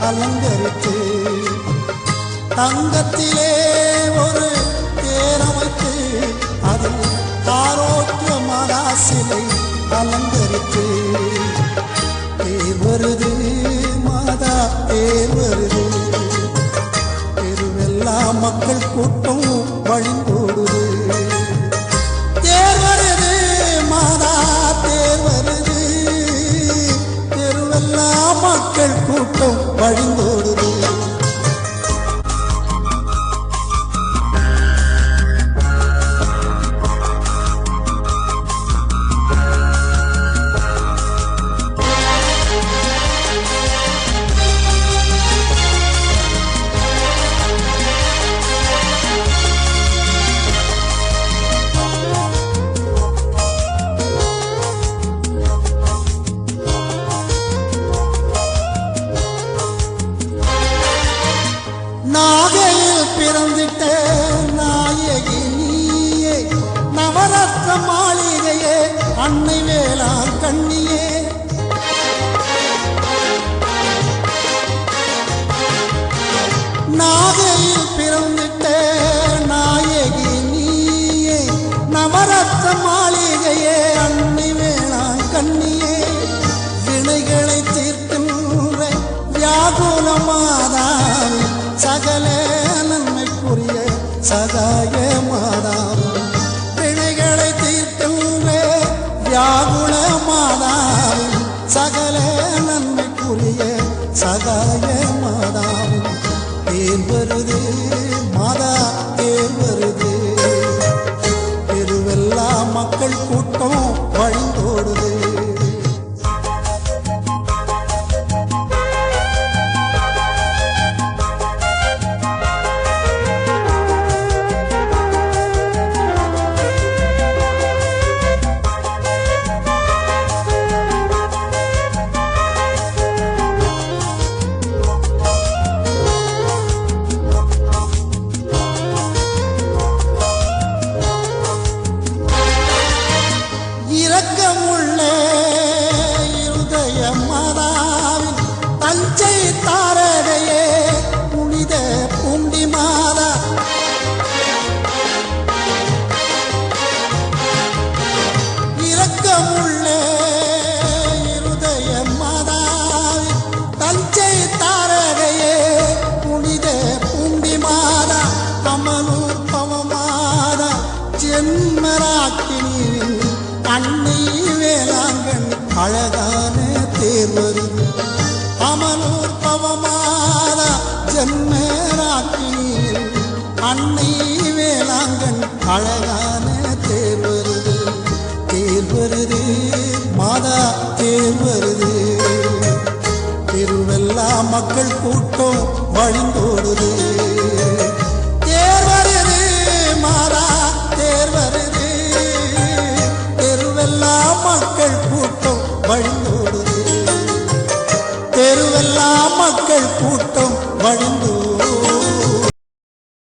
அலங்கரித்து தங்கத்திலே ஒரு தேரமைத்து அதில் ஆரோக்கிய மாதா சிலை அலங்கரித்து தேர் வருது மாதா தேர் வருது தெருவெல்லாம் மக்கள் கூட்டம் வழிந்தோடுது தேர் வருது மாதா தேர் வருது தெருவெல்லாம் மக்கள் கூட்டம் வழிந்தோடுது நாகையில் பிறந்திட்ட நாயகி நீயே நவரத்ன மாளிகையே அன்னை வேளாங்கண்ணியே நாகையில் பிறந்திட்ட நாயகி நீயே நவரத்ன மாளிகையே அன்னை வேளாங்கண்ணியே வினைகளை தீர்க்கின்ற வியாகுல மாதாவே சகல நன்மைக்குரிய சகாய மாதாவும் வினைகளை தீர்க்கின்ற வியாகுல மாதாவும் சகல நன்மைக்குரிய சகாய மாதாவும் தேர் வருது மாதா தேர் வருது தெருவெல்லாம் மக்கள் கூட்டம் வழிந்தோடுது இரக்கமுள்ள இருதய மாதாவின் தஞ்சை தாரகையே புனித பூண்டி மாதா இரக்கமுள்ள இருதய மாதாவின் தஞ்சை தாரகையே புனித பூண்டி மாதா அமலூர் பவமாதா ஜென்மராக்கினி அன்னை வேளாங்கண்ணி அழகான தேர் வருது அமலூர் பவமாதா ஜென்மராக்கினியில் அன்னை வேளாங்கண்ணி அழகான தேர் வருது மாதா தேர் வருது தெருவெல்லாம் மக்கள் கூட்டம் வழிந்தோடுது தேர் வருது மாதா தேர் வருது தெருவெல்லாம் மக்கள் கூட்டம் வழிந்தோடுது தெருவெல்லாம் மக்கள் கூட்டம் வழிந்தோடுது